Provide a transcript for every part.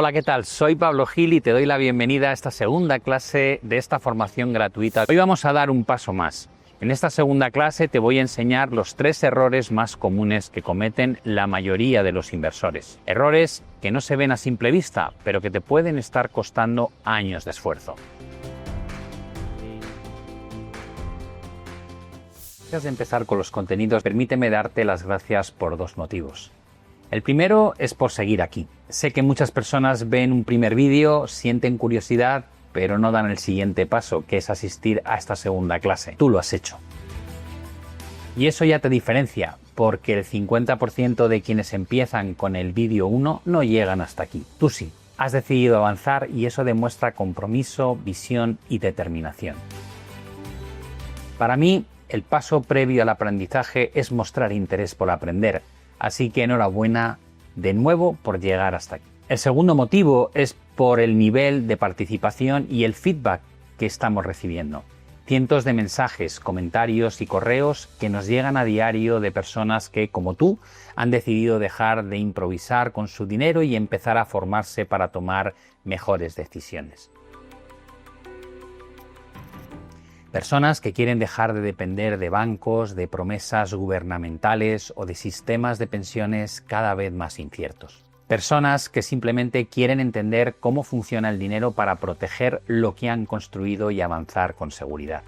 Hola, ¿qué tal? Soy Pablo Gil y te doy la bienvenida a esta segunda clase de esta formación gratuita. Hoy vamos a dar un paso más. En esta segunda clase te voy a enseñar los 3 errores más comunes que cometen la mayoría de los inversores. Errores que no se ven a simple vista, pero que te pueden estar costando años de esfuerzo. Antes de empezar con los contenidos, permíteme darte las gracias por 2 motivos. El primero es por seguir aquí. Sé que muchas personas ven un primer vídeo, sienten curiosidad, pero no dan el siguiente paso, que es asistir a esta segunda clase. Tú lo has hecho. Y eso ya te diferencia, porque el 50% de quienes empiezan con el vídeo 1 no llegan hasta aquí. Tú sí, has decidido avanzar y eso demuestra compromiso, visión y determinación. Para mí, el paso previo al aprendizaje es mostrar interés por aprender. Así que enhorabuena de nuevo por llegar hasta aquí. El segundo motivo es por el nivel de participación y el feedback que estamos recibiendo. Cientos de mensajes, comentarios y correos que nos llegan a diario de personas que, como tú, han decidido dejar de improvisar con su dinero y empezar a formarse para tomar mejores decisiones. Personas que quieren dejar de depender de bancos, de promesas gubernamentales o de sistemas de pensiones cada vez más inciertos. Personas que simplemente quieren entender cómo funciona el dinero para proteger lo que han construido y avanzar con seguridad.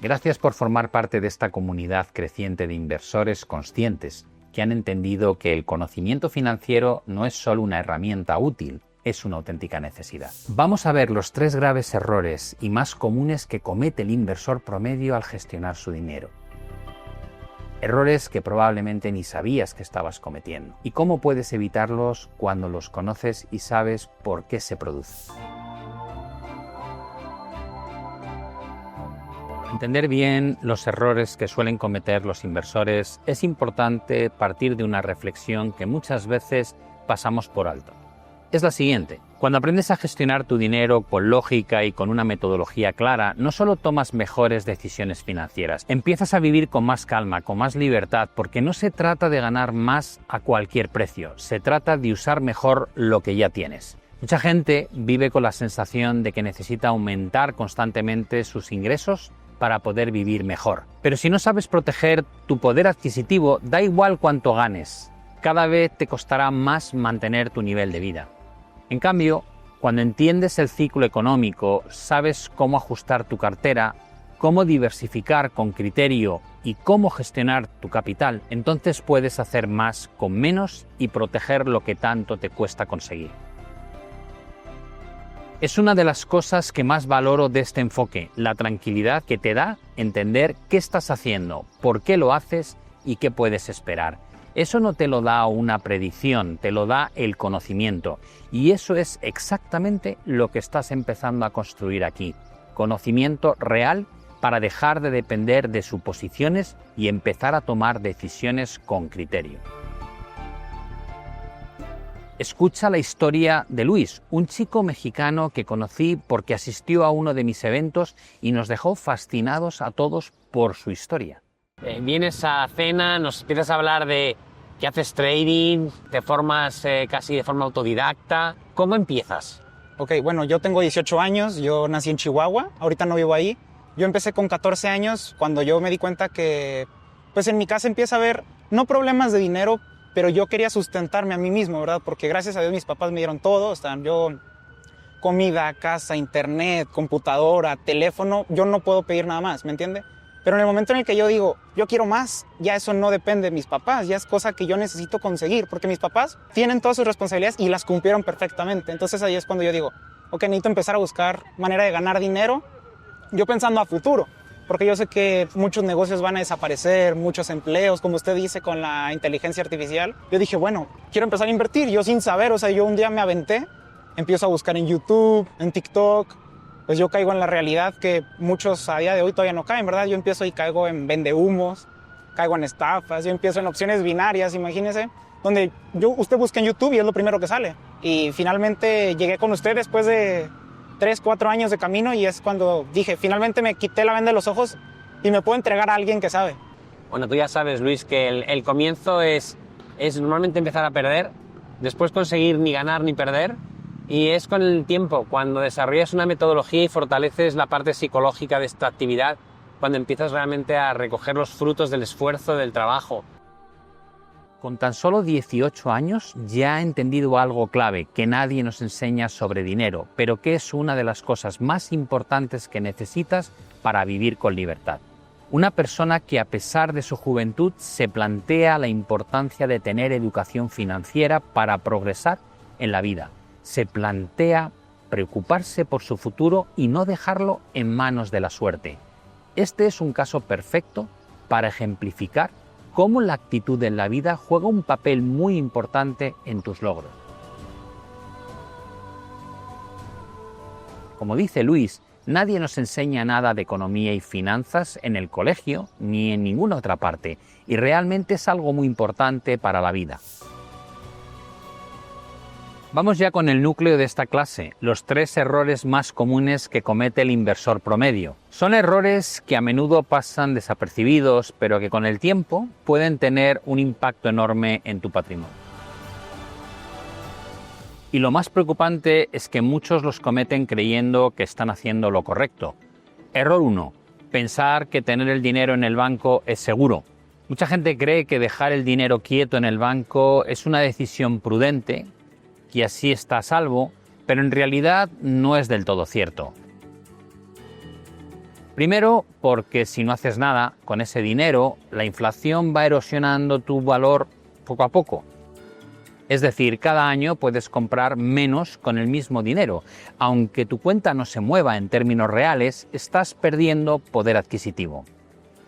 Gracias por formar parte de esta comunidad creciente de inversores conscientes que han entendido que el conocimiento financiero no es solo una herramienta útil, es una auténtica necesidad. Vamos a ver los 3 graves errores y más comunes que comete el inversor promedio al gestionar su dinero. Errores que probablemente ni sabías que estabas cometiendo. Y cómo puedes evitarlos cuando los conoces y sabes por qué se producen. Para entender bien los errores que suelen cometer los inversores, es importante partir de una reflexión que muchas veces pasamos por alto. Es la siguiente. Cuando aprendes a gestionar tu dinero con lógica y con una metodología clara, no solo tomas mejores decisiones financieras, empiezas a vivir con más calma, con más libertad, porque no se trata de ganar más a cualquier precio, se trata de usar mejor lo que ya tienes. Mucha gente vive con la sensación de que necesita aumentar constantemente sus ingresos para poder vivir mejor. Pero si no sabes proteger tu poder adquisitivo, da igual cuánto ganes, cada vez te costará más mantener tu nivel de vida. En cambio, cuando entiendes el ciclo económico, sabes cómo ajustar tu cartera, cómo diversificar con criterio y cómo gestionar tu capital, entonces puedes hacer más con menos y proteger lo que tanto te cuesta conseguir. Es una de las cosas que más valoro de este enfoque, la tranquilidad que te da entender qué estás haciendo, por qué lo haces y qué puedes esperar. Eso no te lo da una predicción, te lo da el conocimiento. Y eso es exactamente lo que estás empezando a construir aquí. Conocimiento real para dejar de depender de suposiciones y empezar a tomar decisiones con criterio. Escucha la historia de Luis, un chico mexicano que conocí porque asistió a uno de mis eventos y nos dejó fascinados a todos por su historia. Vienes a cena, nos empiezas a hablar de que haces trading, te formas casi de forma autodidacta. ¿Cómo empiezas? Ok, bueno, yo tengo 18 años, yo nací en Chihuahua, ahorita no vivo ahí. Yo empecé con 14 años cuando yo me di cuenta que pues en mi casa empieza a haber, no problemas de dinero, pero yo quería sustentarme a mí mismo, ¿verdad? Porque gracias a Dios mis papás me dieron todo, o sea, yo comida, casa, internet, computadora, teléfono, yo no puedo pedir nada más, ¿me entiende? Pero en el momento en el que yo digo, yo quiero más, ya eso no depende de mis papás, ya es cosa que yo necesito conseguir, porque mis papás tienen todas sus responsabilidades y las cumplieron perfectamente. Entonces ahí es cuando yo digo, ok, necesito empezar a buscar manera de ganar dinero, yo pensando a futuro, porque yo sé que muchos negocios van a desaparecer, muchos empleos, como usted dice, con la inteligencia artificial. Yo dije, bueno, quiero empezar a invertir, yo sin saber, o sea, yo un día me aventé, empiezo a buscar en YouTube, en TikTok, pues yo caigo en la realidad que muchos a día de hoy todavía no caen, ¿verdad? Yo empiezo y caigo en vendehumos, caigo en estafas, yo empiezo en opciones binarias, imagínese, donde usted busca en YouTube y es lo primero que sale. Y finalmente llegué con usted después de 3, 4 años de camino y es cuando dije, finalmente me quité la venda de los ojos y me puedo entregar a alguien que sabe. Bueno, tú ya sabes, Luis, que el comienzo es es normalmente empezar a perder, después conseguir ni ganar ni perder, y es con el tiempo, cuando desarrollas una metodología y fortaleces la parte psicológica de esta actividad, cuando empiezas realmente a recoger los frutos del esfuerzo, del trabajo. Con tan solo 18 años ya he entendido algo clave que nadie nos enseña sobre dinero, pero que es una de las cosas más importantes que necesitas para vivir con libertad. Una persona que a pesar de su juventud se plantea la importancia de tener educación financiera para progresar en la vida. Se plantea preocuparse por su futuro y no dejarlo en manos de la suerte. Este es un caso perfecto para ejemplificar cómo la actitud en la vida juega un papel muy importante en tus logros. Como dice Luis, nadie nos enseña nada de economía y finanzas en el colegio ni en ninguna otra parte, y realmente es algo muy importante para la vida. Vamos ya con el núcleo de esta clase, los 3 errores más comunes que comete el inversor promedio. Son errores que a menudo pasan desapercibidos, pero que con el tiempo pueden tener un impacto enorme en tu patrimonio. Y lo más preocupante es que muchos los cometen creyendo que están haciendo lo correcto. Error 1. Pensar que tener el dinero en el banco es seguro. Mucha gente cree que dejar el dinero quieto en el banco es una decisión prudente, y así está a salvo, pero en realidad no es del todo cierto. Primero, porque si no haces nada con ese dinero, la inflación va erosionando tu valor poco a poco. Es decir, cada año puedes comprar menos con el mismo dinero. Aunque tu cuenta no se mueva en términos reales, estás perdiendo poder adquisitivo.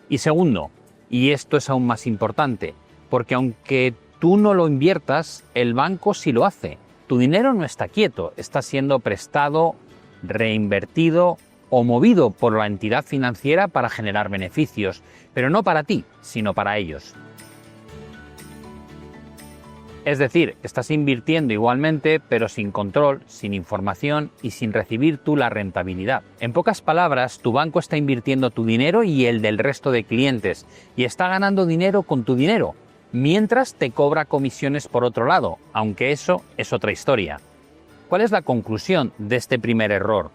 Y segundo, y esto es aún más importante, porque aunque tú no lo inviertas, el banco sí lo hace. Tu dinero no está quieto, está siendo prestado, reinvertido o movido por la entidad financiera para generar beneficios, pero no para ti, sino para ellos. Es decir, estás invirtiendo igualmente, pero sin control, sin información y sin recibir tú la rentabilidad. En pocas palabras, tu banco está invirtiendo tu dinero y el del resto de clientes, y está ganando dinero con tu dinero, mientras te cobra comisiones por otro lado, aunque eso es otra historia. ¿Cuál es la conclusión de este primer error?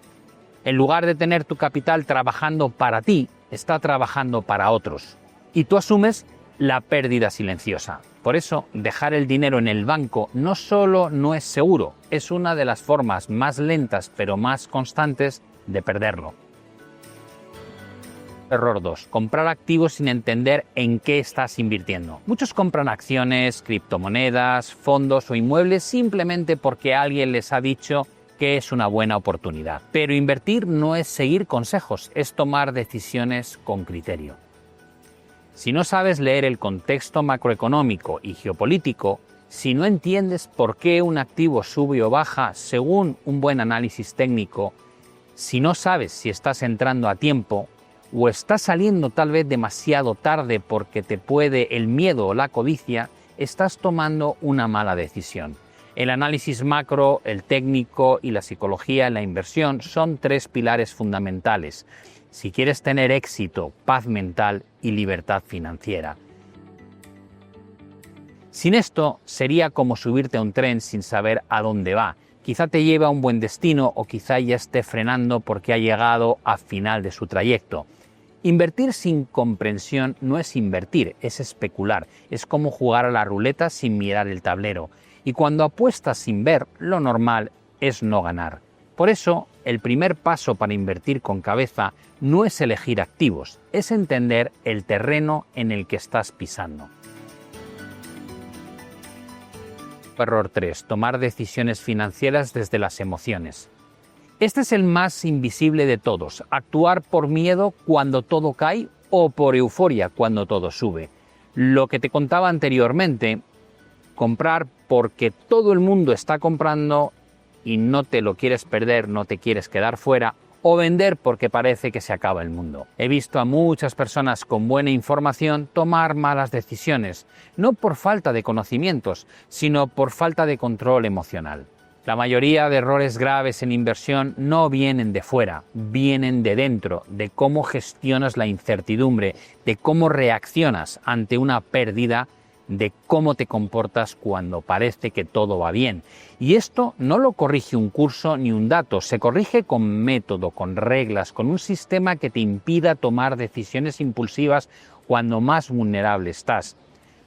En lugar de tener tu capital trabajando para ti, está trabajando para otros. Y tú asumes la pérdida silenciosa. Por eso, dejar el dinero en el banco no solo no es seguro, es una de las formas más lentas pero más constantes de perderlo. Error 2. Comprar activos sin entender en qué estás invirtiendo. Muchos compran acciones, criptomonedas, fondos o inmuebles simplemente porque alguien les ha dicho que es una buena oportunidad. Pero invertir no es seguir consejos, es tomar decisiones con criterio. Si no sabes leer el contexto macroeconómico y geopolítico, si no entiendes por qué un activo sube o baja según un buen análisis técnico, si no sabes si estás entrando a tiempo, o estás saliendo tal vez demasiado tarde porque te puede el miedo o la codicia, estás tomando una mala decisión. El análisis macro, el técnico y la psicología en la inversión son 3 pilares fundamentales si quieres tener éxito, paz mental y libertad financiera. Sin esto, sería como subirte a un tren sin saber a dónde va. Quizá te lleve a un buen destino o quizá ya esté frenando porque ha llegado al final de su trayecto. Invertir sin comprensión no es invertir, es especular. Es como jugar a la ruleta sin mirar el tablero. Y cuando apuestas sin ver, lo normal es no ganar. Por eso, el primer paso para invertir con cabeza no es elegir activos, es entender el terreno en el que estás pisando. Error 3. Tomar decisiones financieras desde las emociones. Este es el más invisible de todos, actuar por miedo cuando todo cae o por euforia cuando todo sube. Lo que te contaba anteriormente, comprar porque todo el mundo está comprando y no te lo quieres perder, no te quieres quedar fuera, o vender porque parece que se acaba el mundo. He visto a muchas personas con buena información tomar malas decisiones, no por falta de conocimientos, sino por falta de control emocional. La mayoría de errores graves en inversión no vienen de fuera, vienen de dentro, de cómo gestionas la incertidumbre, de cómo reaccionas ante una pérdida, de cómo te comportas cuando parece que todo va bien. Y esto no lo corrige un curso ni un dato, se corrige con método, con reglas, con un sistema que te impida tomar decisiones impulsivas cuando más vulnerable estás.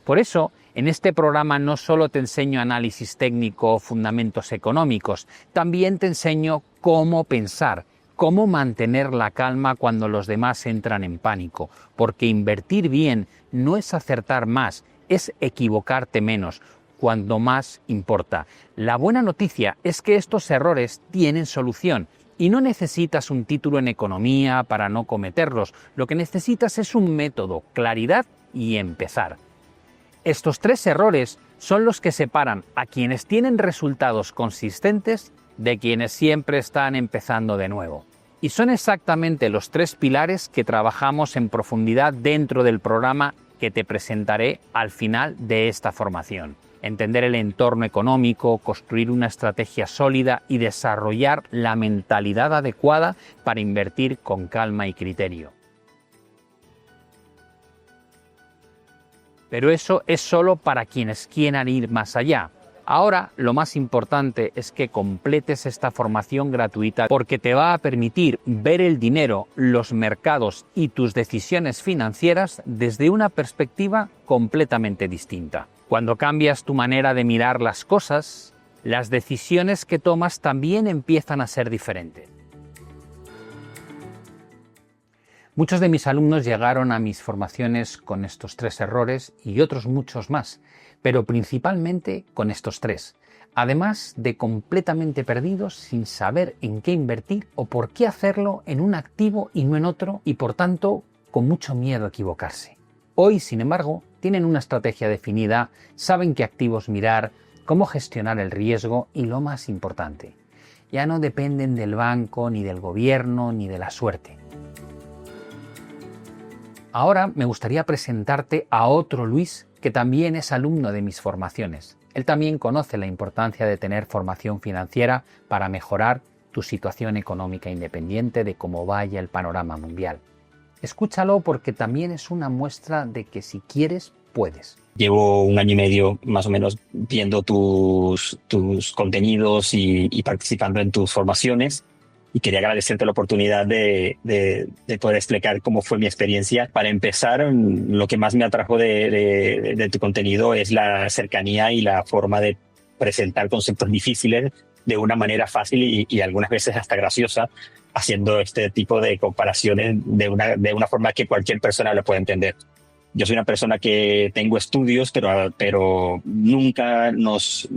Por eso, en este programa no solo te enseño análisis técnico o fundamentos económicos, también te enseño cómo pensar, cómo mantener la calma cuando los demás entran en pánico, porque invertir bien no es acertar más, es equivocarte menos, cuando más importa. La buena noticia es que estos errores tienen solución y no necesitas un título en economía para no cometerlos, lo que necesitas es un método, claridad y empezar. Estos 3 errores son los que separan a quienes tienen resultados consistentes de quienes siempre están empezando de nuevo. Y son exactamente los 3 pilares que trabajamos en profundidad dentro del programa que te presentaré al final de esta formación. Entender el entorno económico, construir una estrategia sólida y desarrollar la mentalidad adecuada para invertir con calma y criterio. Pero eso es solo para quienes quieran ir más allá. Ahora, lo más importante es que completes esta formación gratuita porque te va a permitir ver el dinero, los mercados y tus decisiones financieras desde una perspectiva completamente distinta. Cuando cambias tu manera de mirar las cosas, las decisiones que tomas también empiezan a ser diferentes. Muchos de mis alumnos llegaron a mis formaciones con estos 3 errores y otros muchos más, pero principalmente con estos 3, además de completamente perdidos sin saber en qué invertir o por qué hacerlo en un activo y no en otro y por tanto con mucho miedo a equivocarse. Hoy, sin embargo, tienen una estrategia definida, saben qué activos mirar, cómo gestionar el riesgo y lo más importante, ya no dependen del banco, ni del gobierno, ni de la suerte. Ahora me gustaría presentarte a otro Luis que también es alumno de mis formaciones. Él también conoce la importancia de tener formación financiera para mejorar tu situación económica independiente de cómo vaya el panorama mundial. Escúchalo porque también es una muestra de que si quieres, puedes. Llevo 1 año y medio más o menos viendo tus contenidos y participando en tus formaciones. Y quería agradecerte la oportunidad de poder explicar cómo fue mi experiencia. Para empezar, lo que más me atrajo de tu contenido es la cercanía y la forma de presentar conceptos difíciles de una manera fácil y algunas veces hasta graciosa, haciendo este tipo de comparaciones de una forma que cualquier persona lo pueda entender. Yo soy una persona que tengo estudios, pero nunca nos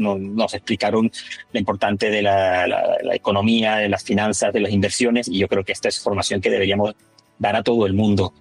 explicaron lo importante de la economía, de las finanzas, de las inversiones, y yo creo que esta es formación que deberíamos dar a todo el mundo.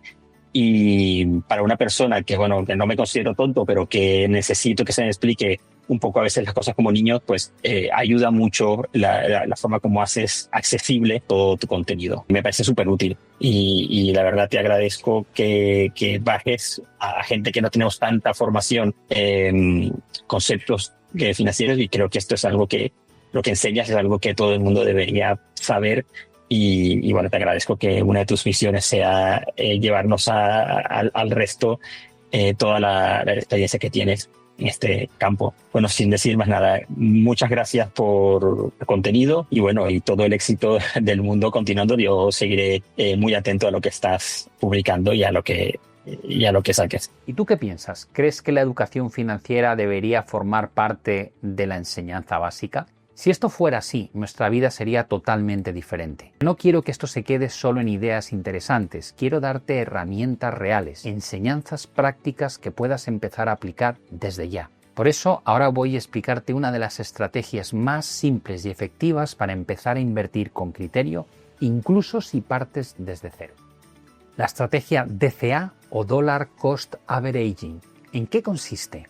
Y para una persona que no me considero tonto, pero que necesito que se me explique un poco a veces las cosas como niño, pues ayuda mucho la forma como haces accesible todo tu contenido. Me parece súper útil y la verdad te agradezco que bajes a gente que no tenemos tanta formación en conceptos financieros, y creo que esto es algo que lo que enseñas es algo que todo el mundo debería saber. Y bueno, te agradezco que una de tus misiones sea llevarnos al resto toda la experiencia que tienes en este campo. Bueno, sin decir más nada, muchas gracias por el contenido y bueno, y todo el éxito del mundo continuando. Yo seguiré muy atento a lo que estás publicando y a lo que saques. ¿Y tú qué piensas? ¿Crees que la educación financiera debería formar parte de la enseñanza básica? Si esto fuera así, nuestra vida sería totalmente diferente. No quiero que esto se quede solo en ideas interesantes, quiero darte herramientas reales, enseñanzas prácticas que puedas empezar a aplicar desde ya. Por eso, ahora voy a explicarte una de las estrategias más simples y efectivas para empezar a invertir con criterio, incluso si partes desde cero. La estrategia DCA o Dollar Cost Averaging. ¿En qué consiste?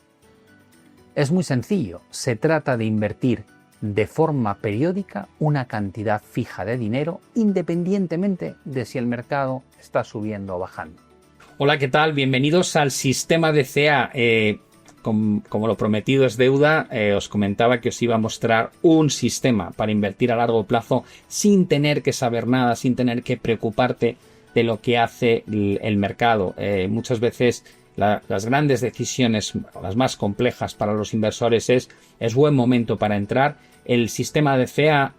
Es muy sencillo, se trata de invertir de forma periódica una cantidad fija de dinero independientemente de si el mercado está subiendo o bajando. Hola, ¿qué tal? Bienvenidos al sistema DCA. Como lo prometido es deuda, os comentaba que os iba a mostrar un sistema para invertir a largo plazo sin tener que saber nada, sin tener que preocuparte de lo que hace el mercado. Muchas veces las grandes decisiones, las más complejas para los inversores, es buen momento para entrar. El sistema DCA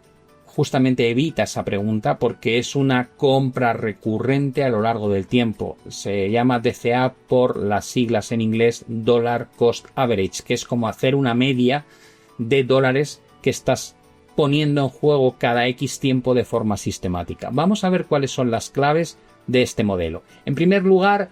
justamente evita esa pregunta porque es una compra recurrente a lo largo del tiempo. Se llama DCA por las siglas en inglés Dollar Cost Average, que es como hacer una media de dólares que estás poniendo en juego cada X tiempo de forma sistemática. Vamos a ver cuáles son las claves de este modelo. En primer lugar,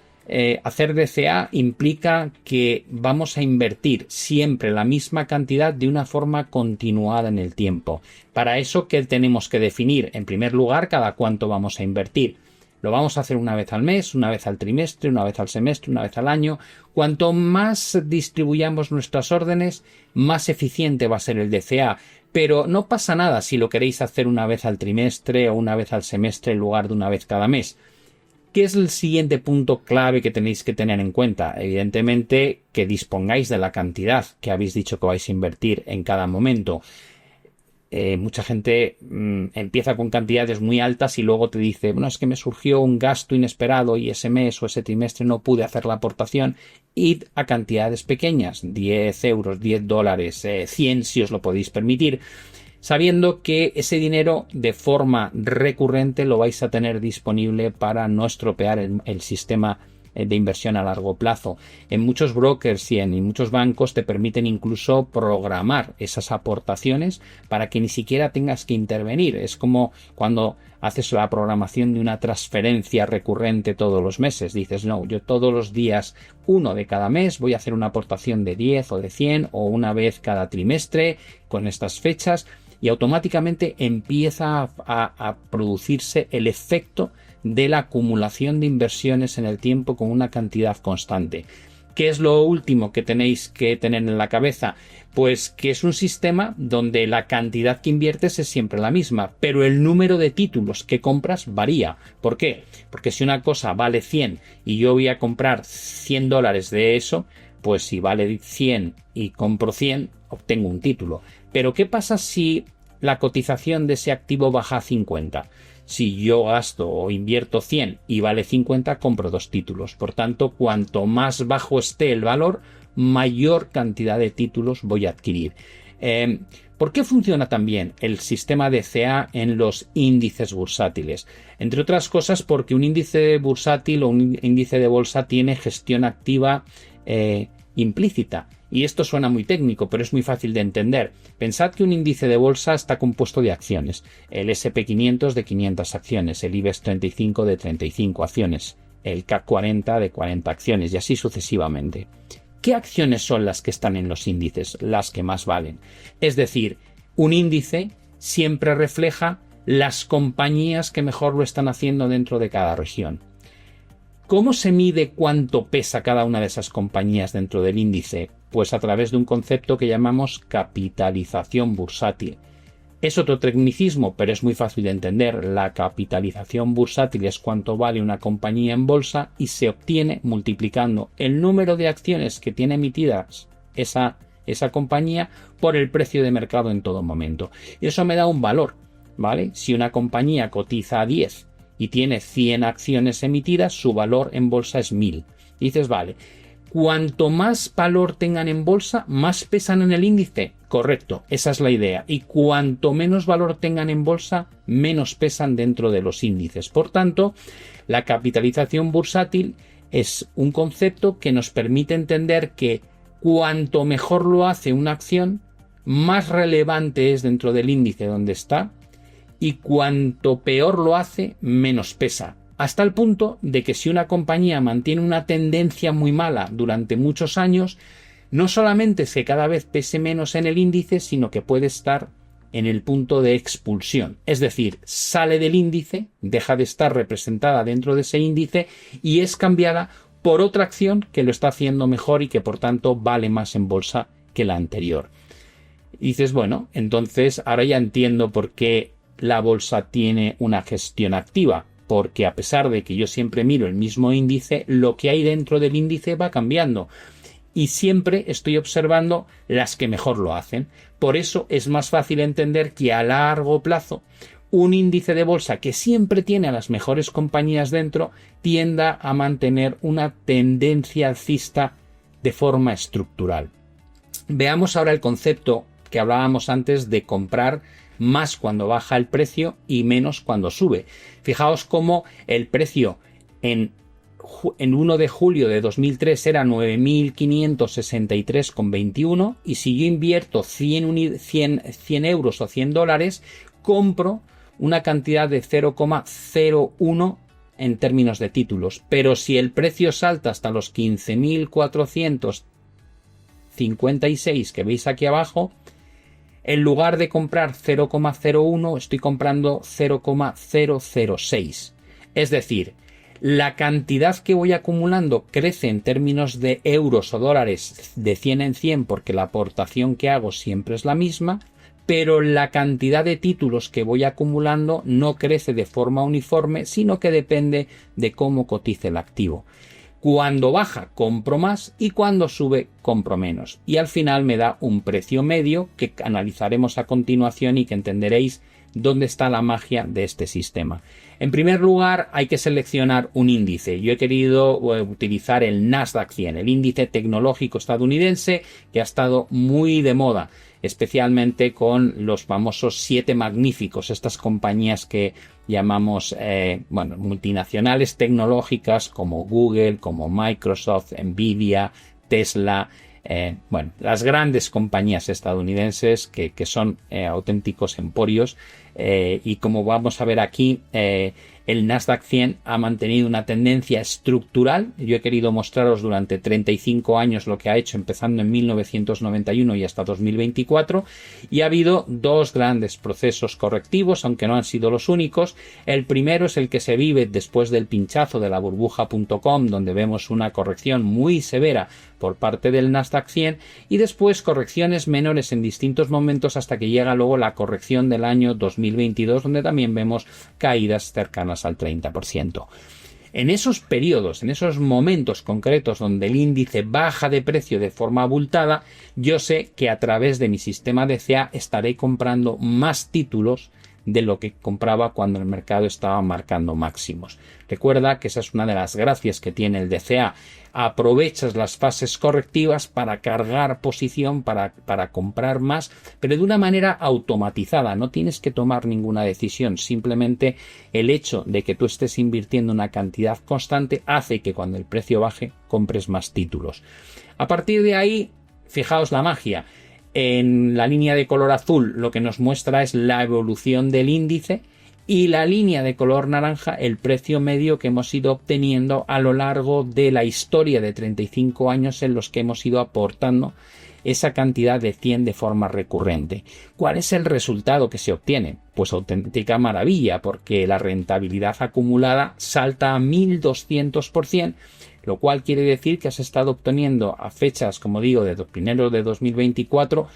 hacer DCA implica que vamos a invertir siempre la misma cantidad de una forma continuada en el tiempo. Para eso, ¿qué tenemos que definir? En primer lugar, cada cuánto vamos a invertir. Lo vamos a hacer una vez al mes, una vez al trimestre, una vez al semestre, una vez al año. Cuanto más distribuyamos nuestras órdenes, más eficiente va a ser el DCA. Pero no pasa nada si lo queréis hacer una vez al trimestre o una vez al semestre en lugar de una vez cada mes. ¿Qué es el siguiente punto clave que tenéis que tener en cuenta? Evidentemente, que dispongáis de la cantidad que habéis dicho que vais a invertir en cada momento. Mucha gente empieza con cantidades muy altas y luego te dice, bueno, es que me surgió un gasto inesperado y ese mes o ese trimestre no pude hacer la aportación. Id a cantidades pequeñas, 10 euros, 10 dólares, 100 si os lo podéis permitir, sabiendo que ese dinero de forma recurrente lo vais a tener disponible para no estropear el sistema de inversión a largo plazo. En muchos brokers y en muchos bancos te permiten incluso programar esas aportaciones para que ni siquiera tengas que intervenir. Es como cuando haces la programación de una transferencia recurrente todos los meses. Dices, no, yo todos los días, uno de cada mes, voy a hacer una aportación de 10 o de 100 o una vez cada trimestre con estas fechas. Y automáticamente empieza a producirse el efecto de la acumulación de inversiones en el tiempo con una cantidad constante. ¿Qué es lo último que tenéis que tener en la cabeza? Pues que es un sistema donde la cantidad que inviertes es siempre la misma, pero el número de títulos que compras varía. ¿Por qué? Porque si una cosa vale 100 y yo voy a comprar 100 dólares de eso, pues si vale 100 y compro 100, obtengo un título. Pero ¿qué pasa si la cotización de ese activo baja a 50? Si yo gasto o invierto 100 y vale 50, compro 2 títulos. Por tanto, cuanto más bajo esté el valor, mayor cantidad de títulos voy a adquirir. ¿Por qué funciona también el sistema DCA en los índices bursátiles? Entre otras cosas porque un índice bursátil o un índice de bolsa tiene gestión activa implícita. Y esto suena muy técnico, pero es muy fácil de entender. Pensad que un índice de bolsa está compuesto de acciones. El S&P 500 de 500 acciones, el IBEX 35 de 35 acciones, el CAC 40 de 40 acciones y así sucesivamente. ¿Qué acciones son las que están en los índices? Las que más valen. Es decir, un índice siempre refleja las compañías que mejor lo están haciendo dentro de cada región. ¿Cómo se mide cuánto pesa cada una de esas compañías dentro del índice? Pues a través de un concepto que llamamos capitalización bursátil. Es otro tecnicismo, pero es muy fácil de entender. La capitalización bursátil es cuánto vale una compañía en bolsa y se obtiene multiplicando el número de acciones que tiene emitidas esa compañía por el precio de mercado en todo momento. Y eso me da un valor, ¿vale? Si una compañía cotiza a 10 y tiene 100 acciones emitidas, su valor en bolsa es 1000. Y dices, vale, cuanto más valor tengan en bolsa, más pesan en el índice. Correcto, esa es la idea. Y cuanto menos valor tengan en bolsa, menos pesan dentro de los índices. Por tanto, la capitalización bursátil es un concepto que nos permite entender que cuanto mejor lo hace una acción, más relevante es dentro del índice donde está, y cuanto peor lo hace, menos pesa. Hasta el punto de que si una compañía mantiene una tendencia muy mala durante muchos años, no solamente es que cada vez pese menos en el índice, sino que puede estar en el punto de expulsión. Es decir, sale del índice, deja de estar representada dentro de ese índice y es cambiada por otra acción que lo está haciendo mejor y que por tanto vale más en bolsa que la anterior. Y dices, bueno, entonces ahora ya entiendo por qué la bolsa tiene una gestión activa, porque a pesar de que yo siempre miro el mismo índice, lo que hay dentro del índice va cambiando y siempre estoy observando las que mejor lo hacen. Por eso es más fácil entender que a largo plazo un índice de bolsa que siempre tiene a las mejores compañías dentro tienda a mantener una tendencia alcista de forma estructural. Veamos ahora el concepto que hablábamos antes de comprar más cuando baja el precio y menos cuando sube. Fijaos cómo el precio en 1 de julio de 2003 era 9.563,21 y si yo invierto 100 euros o $100, compro una cantidad de 0,01 en términos de títulos. Pero si el precio salta hasta los 15.456 que veis aquí abajo, en lugar de comprar 0,01 estoy comprando 0,006. Es decir, la cantidad que voy acumulando crece en términos de euros o dólares de 100 en 100 porque la aportación que hago siempre es la misma, pero la cantidad de títulos que voy acumulando no crece de forma uniforme, sino que depende de cómo cotice el activo. Cuando baja compro más y cuando sube compro menos. Y al final me da un precio medio que analizaremos a continuación y que entenderéis dónde está la magia de este sistema. En primer lugar, hay que seleccionar un índice. Yo he querido utilizar el Nasdaq 100, el índice tecnológico estadounidense que ha estado muy de moda, especialmente con los famosos 7 magníficos, estas compañías que llamamos multinacionales tecnológicas como Google, como Microsoft, Nvidia, Tesla, las grandes compañías estadounidenses que son auténticos emporios, y como vamos a ver aquí, el Nasdaq 100 ha mantenido una tendencia estructural. Yo he querido mostraros durante 35 años lo que ha hecho, empezando en 1991 y hasta 2024, y ha habido dos grandes procesos correctivos, aunque no han sido los únicos. El primero es el que se vive después del pinchazo de la burbuja.com, donde vemos una corrección muy severa por parte del Nasdaq 100 y después correcciones menores en distintos momentos hasta que llega luego la corrección del año 2022, donde también vemos caídas cercanas al 30%. En esos periodos, en esos momentos concretos donde el índice baja de precio de forma abultada, yo sé que a través de mi sistema DCA estaré comprando más títulos de lo que compraba cuando el mercado estaba marcando máximos. Recuerda que esa es una de las gracias que tiene el DCA. Aprovechas las fases correctivas para cargar posición, para comprar más, pero de una manera automatizada. No tienes que tomar ninguna decisión. Simplemente el hecho de que tú estés invirtiendo una cantidad constante hace que cuando el precio baje compres más títulos. A partir de ahí, fijaos la magia. En la línea de color azul lo que nos muestra es la evolución del índice y la línea de color naranja el precio medio que hemos ido obteniendo a lo largo de la historia de 35 años en los que hemos ido aportando esa cantidad de 100 de forma recurrente. ¿Cuál es el resultado que se obtiene? Pues auténtica maravilla, porque la rentabilidad acumulada salta a 1200%, lo cual quiere decir que has estado obteniendo a fechas, como digo, de enero de 2024,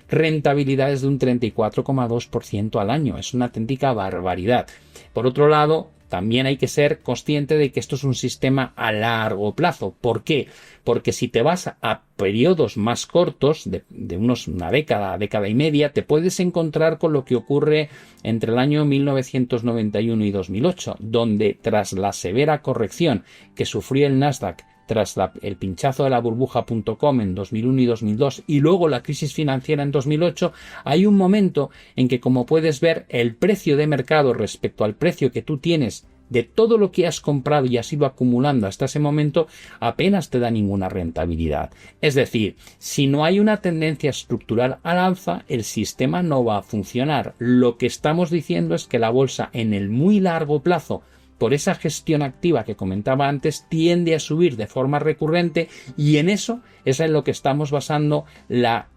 rentabilidades de un 34,2% al año. Es una auténtica barbaridad. Por otro lado, también hay que ser consciente de que esto es un sistema a largo plazo. ¿Por qué? Porque si te vas a periodos más cortos, de una década, década y media, te puedes encontrar con lo que ocurre entre el año 1991 y 2008, donde tras la severa corrección que sufrió el Nasdaq tras el pinchazo de la burbuja.com en 2001 y 2002 y luego la crisis financiera en 2008, hay un momento en que, como puedes ver, el precio de mercado respecto al precio que tú tienes de todo lo que has comprado y has ido acumulando hasta ese momento apenas te da ninguna rentabilidad. Es decir, si no hay una tendencia estructural al alza, el sistema no va a funcionar. Lo que estamos diciendo es que la bolsa en el muy largo plazo, por esa gestión activa que comentaba antes, tiende a subir de forma recurrente y en eso es en lo que estamos basando la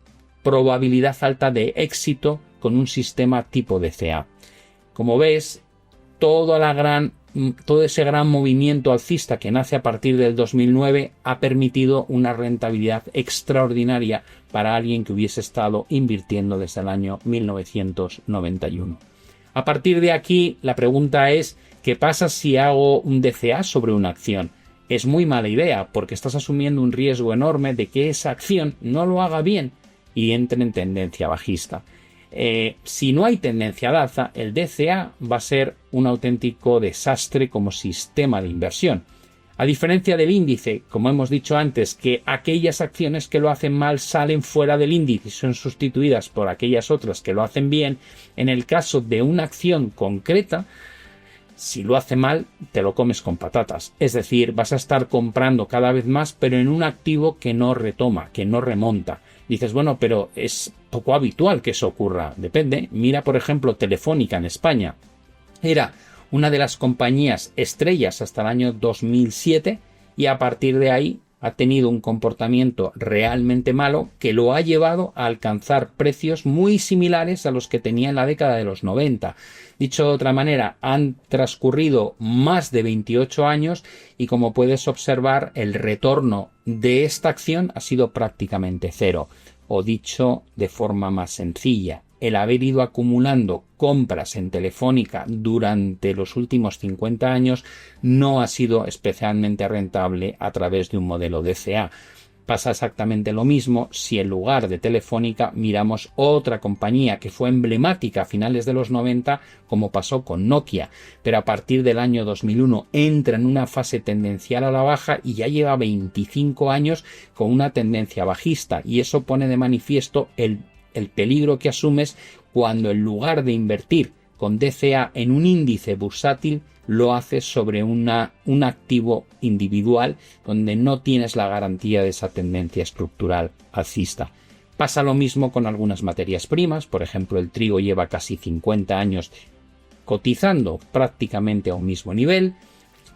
probabilidad alta de éxito con un sistema tipo DCA. Como ves, todo ese gran movimiento alcista que nace a partir del 2009 ha permitido una rentabilidad extraordinaria para alguien que hubiese estado invirtiendo desde el año 1991. A partir de aquí, la pregunta es, ¿qué pasa si hago un DCA sobre una acción? Es muy mala idea, porque estás asumiendo un riesgo enorme de que esa acción no lo haga bien y entre en tendencia bajista. Si no hay tendencia al alza, el DCA va a ser un auténtico desastre como sistema de inversión. A diferencia del índice, como hemos dicho antes, que aquellas acciones que lo hacen mal salen fuera del índice y son sustituidas por aquellas otras que lo hacen bien, en el caso de una acción concreta, si lo hace mal, te lo comes con patatas. Es decir, vas a estar comprando cada vez más, pero en un activo que no retoma, que no remonta. Dices, bueno, pero es poco habitual que eso ocurra. Depende. Mira, por ejemplo, Telefónica en España. Era una de las compañías estrellas hasta el año 2007 y a partir de ahí ha tenido un comportamiento realmente malo que lo ha llevado a alcanzar precios muy similares a los que tenía en la década de los 90. Dicho de otra manera, han transcurrido más de 28 años y como puedes observar, el retorno de esta acción ha sido prácticamente cero. O dicho de forma más sencilla, el haber ido acumulando compras en Telefónica durante los últimos 50 años no ha sido especialmente rentable a través de un modelo DCA. Pasa exactamente lo mismo si en lugar de Telefónica miramos otra compañía que fue emblemática a finales de los 90, como pasó con Nokia, pero a partir del año 2001 entra en una fase tendencial a la baja y ya lleva 25 años con una tendencia bajista, y eso pone de manifiesto el peligro que asumes cuando en lugar de invertir con DCA en un índice bursátil lo haces sobre un activo individual donde no tienes la garantía de esa tendencia estructural alcista. Pasa lo mismo con algunas materias primas, por ejemplo el trigo lleva casi 50 años cotizando prácticamente a un mismo nivel.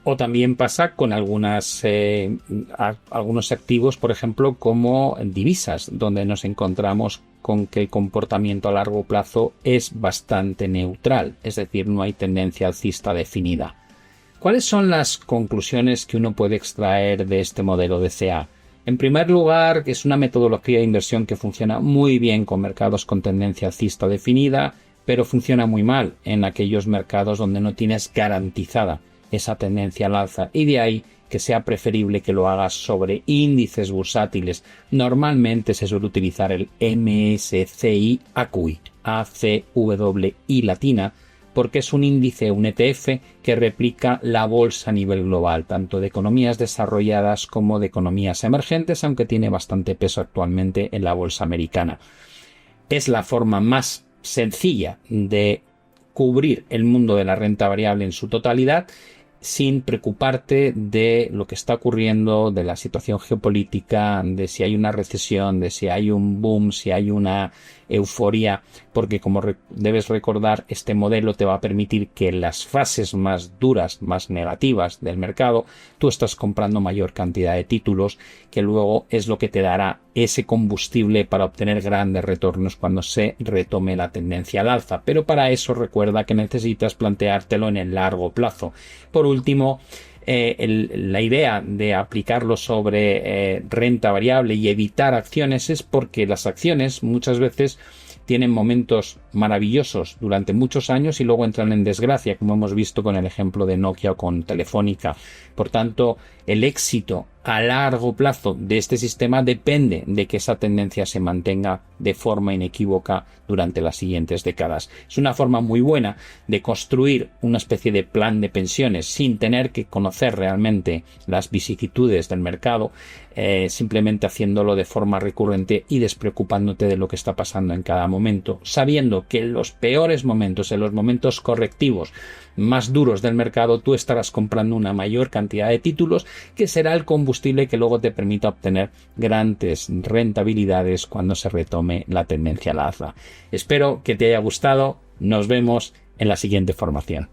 O también pasa con algunos activos, por ejemplo, como divisas, donde nos encontramos con que el comportamiento a largo plazo es bastante neutral, es decir, no hay tendencia alcista definida. ¿Cuáles son las conclusiones que uno puede extraer de este modelo DCA? En primer lugar, es una metodología de inversión que funciona muy bien con mercados con tendencia alcista definida, pero funciona muy mal en aquellos mercados donde no tienes garantizada esa tendencia al alza, y de ahí que sea preferible que lo hagas sobre índices bursátiles. Normalmente se suele utilizar el MSCI ACWI, ACWI latina, porque es un índice, un ETF que replica la bolsa a nivel global, tanto de economías desarrolladas como de economías emergentes, aunque tiene bastante peso actualmente en la bolsa americana. Es la forma más sencilla de cubrir el mundo de la renta variable en su totalidad, sin preocuparte de lo que está ocurriendo, de la situación geopolítica, de si hay una recesión, de si hay un boom, si hay una euforia, porque como debes recordar, este modelo te va a permitir que en las fases más duras, más negativas del mercado, tú estás comprando mayor cantidad de títulos, que luego es lo que te dará ese combustible para obtener grandes retornos cuando se retome la tendencia al alza. Pero para eso recuerda que necesitas planteártelo en el largo plazo. Por último, la idea de aplicarlo sobre renta variable y evitar acciones es porque las acciones muchas veces tienen momentos maravillosos durante muchos años y luego entran en desgracia, como hemos visto con el ejemplo de Nokia o con Telefónica. Por tanto, el éxito a largo plazo de este sistema depende de que esa tendencia se mantenga de forma inequívoca durante las siguientes décadas. Es una forma muy buena de construir una especie de plan de pensiones sin tener que conocer realmente las vicisitudes del mercado, simplemente haciéndolo de forma recurrente y despreocupándote de lo que está pasando en cada momento, sabiendo que en los peores momentos, en los momentos correctivos más duros del mercado, tú estarás comprando una mayor cantidad de títulos, que será el combustible que luego te permita obtener grandes rentabilidades cuando se retome la tendencia al alza. Espero que te haya gustado. Nos vemos en la siguiente formación.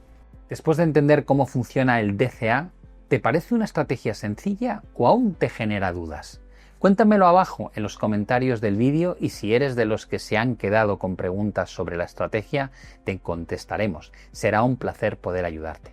Después de entender cómo funciona el DCA, ¿te parece una estrategia sencilla o aún te genera dudas? Cuéntamelo abajo en los comentarios del vídeo, y si eres de los que se han quedado con preguntas sobre la estrategia, te contestaremos. Será un placer poder ayudarte.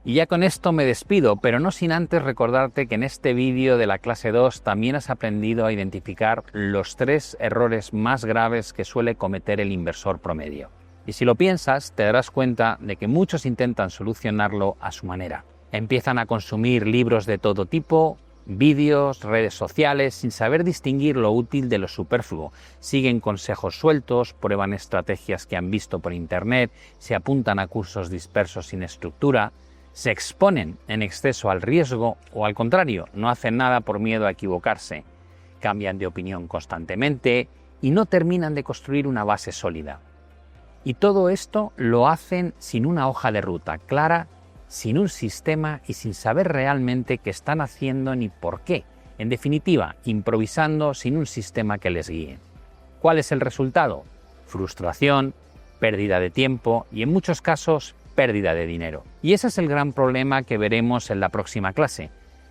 Y ya con esto me despido, pero no sin antes recordarte que en este vídeo de la clase 2 también has aprendido a identificar los 3 errores más graves que suele cometer el inversor promedio. Y si lo piensas, te darás cuenta de que muchos intentan solucionarlo a su manera. Empiezan a consumir libros de todo tipo, vídeos, redes sociales, sin saber distinguir lo útil de lo superfluo. Siguen consejos sueltos, prueban estrategias que han visto por internet, se apuntan a cursos dispersos sin estructura, se exponen en exceso al riesgo o, al contrario, no hacen nada por miedo a equivocarse. Cambian de opinión constantemente y no terminan de construir una base sólida. Y todo esto lo hacen sin una hoja de ruta clara, sin un sistema y sin saber realmente qué están haciendo ni por qué. En definitiva, improvisando sin un sistema que les guíe. ¿Cuál es el resultado? Frustración, pérdida de tiempo y, en muchos casos, pérdida de dinero. Y ese es el gran problema que veremos en la próxima clase,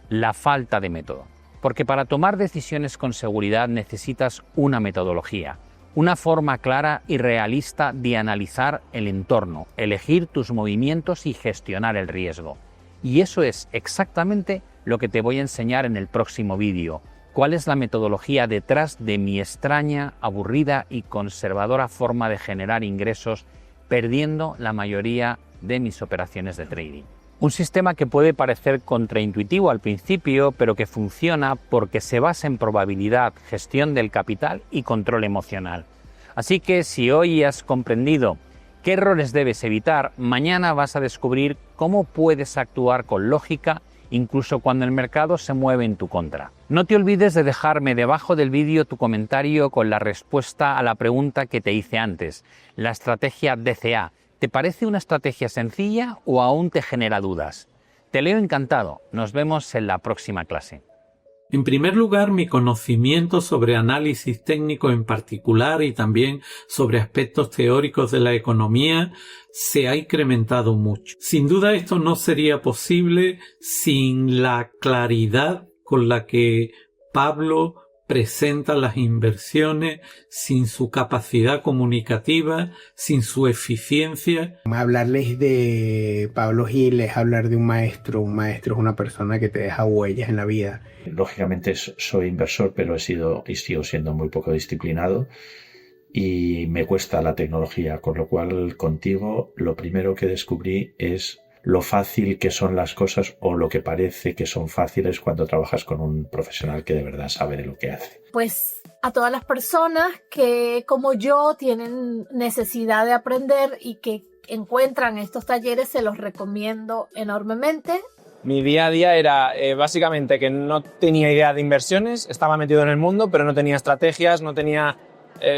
la falta de método. Porque para tomar decisiones con seguridad necesitas una metodología, una forma clara y realista de analizar el entorno, elegir tus movimientos y gestionar el riesgo. Y eso es exactamente lo que te voy a enseñar en el próximo vídeo. ¿Cuál es la metodología detrás de mi extraña, aburrida y conservadora forma de generar ingresos, perdiendo la mayoría de mis operaciones de trading? Un sistema que puede parecer contraintuitivo al principio, pero que funciona porque se basa en probabilidad, gestión del capital y control emocional. Así que si hoy has comprendido qué errores debes evitar, mañana vas a descubrir cómo puedes actuar con lógica, incluso cuando el mercado se mueve en tu contra. No te olvides de dejarme debajo del vídeo tu comentario con la respuesta a la pregunta que te hice antes, la estrategia DCA. ¿Te parece una estrategia sencilla o aún te genera dudas? Te leo encantado. Nos vemos en la próxima clase. En primer lugar, mi conocimiento sobre análisis técnico en particular y también sobre aspectos teóricos de la economía se ha incrementado mucho. Sin duda esto no sería posible sin la claridad con la que Pablo presenta las inversiones, sin su capacidad comunicativa, sin su eficiencia. Hablarles de Pablo Gil es hablar de un maestro. Un maestro es una persona que te deja huellas en la vida. Lógicamente soy inversor, pero he sido y sigo siendo muy poco disciplinado y me cuesta la tecnología, con lo cual contigo lo primero que descubrí es lo fácil que son las cosas o lo que parece que son fáciles cuando trabajas con un profesional que de verdad sabe de lo que hace. Pues a todas las personas que como yo tienen necesidad de aprender y que encuentran estos talleres, se los recomiendo enormemente. Mi día a día era básicamente que no tenía idea de inversiones, estaba metido en el mundo, pero no tenía estrategias, no tenía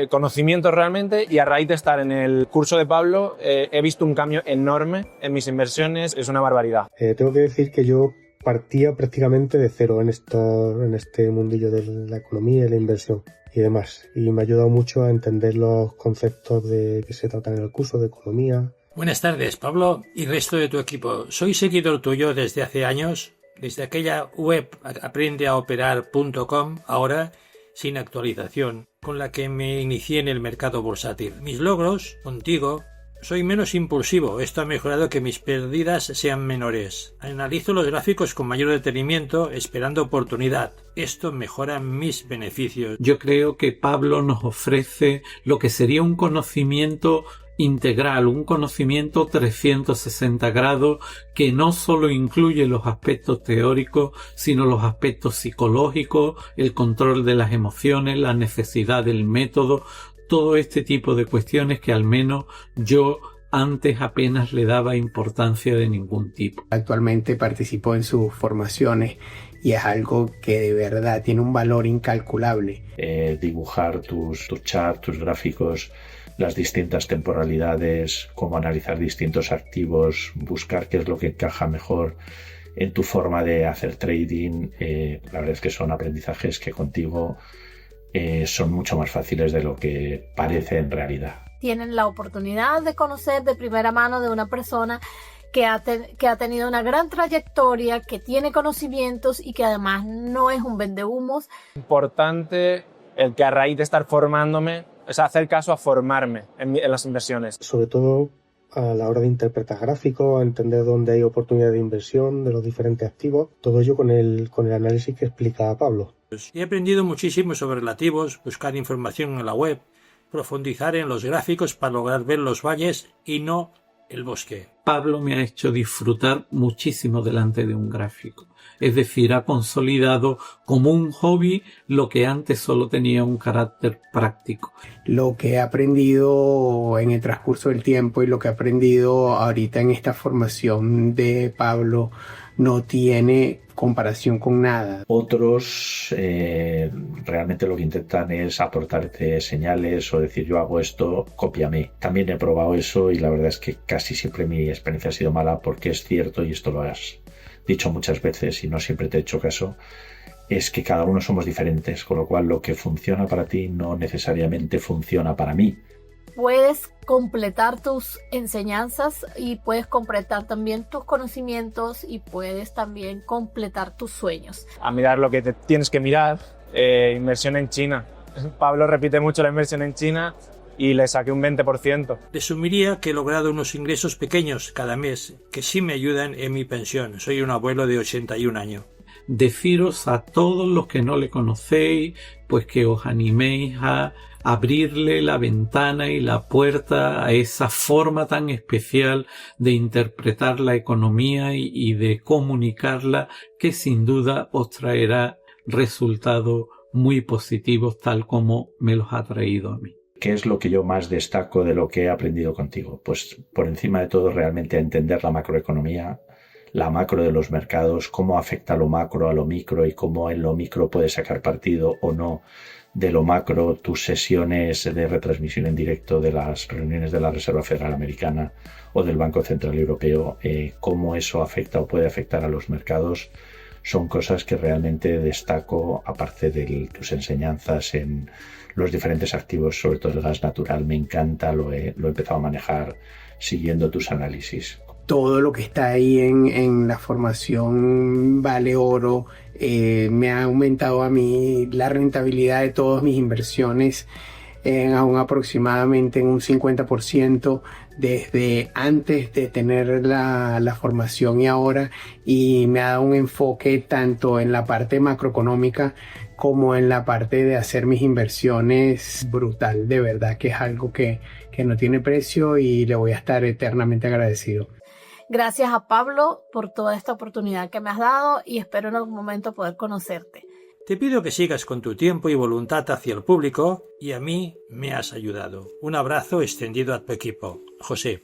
conocimientos realmente, y a raíz de estar en el curso de Pablo he visto un cambio enorme en mis inversiones, es una barbaridad. Tengo que decir que yo partía prácticamente de cero en este mundillo de la economía y la inversión y demás, y me ha ayudado mucho a entender los conceptos de que se tratan en el curso de economía. Buenas tardes, Pablo y resto de tu equipo. Soy seguidor tuyo desde hace años, desde aquella web aprendeaoperar.com, ahora sin actualización, con la que me inicié en el mercado bursátil. Mis logros, contigo, soy menos impulsivo. Esto ha mejorado que mis pérdidas sean menores. Analizo los gráficos con mayor detenimiento, esperando oportunidad. Esto mejora mis beneficios. Yo creo que Pablo nos ofrece lo que sería un conocimiento integral, un conocimiento 360 grados que no solo incluye los aspectos teóricos, sino los aspectos psicológicos, el control de las emociones, la necesidad del método, todo este tipo de cuestiones que al menos yo antes apenas le daba importancia de ningún tipo. Actualmente participo en sus formaciones y es algo que de verdad tiene un valor incalculable. Dibujar tus charts, tus gráficos, las distintas temporalidades, cómo analizar distintos activos, buscar qué es lo que encaja mejor en tu forma de hacer trading. La verdad es que son aprendizajes que contigo son mucho más fáciles de lo que parece en realidad. Tienen la oportunidad de conocer de primera mano de una persona que ha tenido una gran trayectoria, que tiene conocimientos y que además no es un vendehumos. Importante el que a raíz de estar formándome, es hacer caso a formarme en las inversiones. Sobre todo a la hora de interpretar gráficos, a entender dónde hay oportunidad de inversión de los diferentes activos, todo ello con el análisis que explica Pablo. He aprendido muchísimo sobre relativos, buscar información en la web, profundizar en los gráficos para lograr ver los valles y no el bosque. Pablo me ha hecho disfrutar muchísimo delante de un gráfico. Es decir, ha consolidado como un hobby lo que antes solo tenía un carácter práctico. Lo que he aprendido en el transcurso del tiempo y lo que he aprendido ahorita en esta formación de Pablo no tiene comparación con nada. Otros realmente lo que intentan es aportarte señales o decir yo hago esto, cópiame. También he probado eso y la verdad es que casi siempre mi experiencia ha sido mala porque es cierto, y esto lo has dicho muchas veces y no siempre te he hecho caso, es que cada uno somos diferentes, con lo cual lo que funciona para ti no necesariamente funciona para mí. Puedes completar tus enseñanzas y puedes completar también tus conocimientos y puedes también completar tus sueños. A mirar lo que te tienes que mirar, inversión en China. Pablo repite mucho la inversión en China y le saqué un 20%. Resumiría que he logrado unos ingresos pequeños cada mes que sí me ayudan en mi pensión. Soy un abuelo de 81 años. Deciros a todos los que no le conocéis, pues que os animéis a abrirle la ventana y la puerta a esa forma tan especial de interpretar la economía y de comunicarla, que sin duda os traerá resultados muy positivos, tal como me los ha traído a mí. ¿Qué es lo que yo más destaco de lo que he aprendido contigo? Pues por encima de todo realmente a entender la macroeconomía, la macro de los mercados, cómo afecta lo macro a lo micro y cómo en lo micro puedes sacar partido o no de lo macro, tus sesiones de retransmisión en directo de las reuniones de la Reserva Federal Americana o del Banco Central Europeo, cómo eso afecta o puede afectar a los mercados, son cosas que realmente destaco, aparte de tus enseñanzas en los diferentes activos, sobre todo el gas natural. Me encanta, lo he empezado a manejar siguiendo tus análisis. Todo lo que está ahí en la formación vale oro. Me ha aumentado a mí la rentabilidad de todas mis inversiones aproximadamente en un 50% desde antes de tener la formación y ahora, y me ha dado un enfoque tanto en la parte macroeconómica como en la parte de hacer mis inversiones brutal. De verdad que es algo que no tiene precio y le voy a estar eternamente agradecido. Gracias a Pablo por toda esta oportunidad que me has dado y espero en algún momento poder conocerte. Te pido que sigas con tu tiempo y voluntad hacia el público y a mí me has ayudado. Un abrazo extendido a tu equipo. José.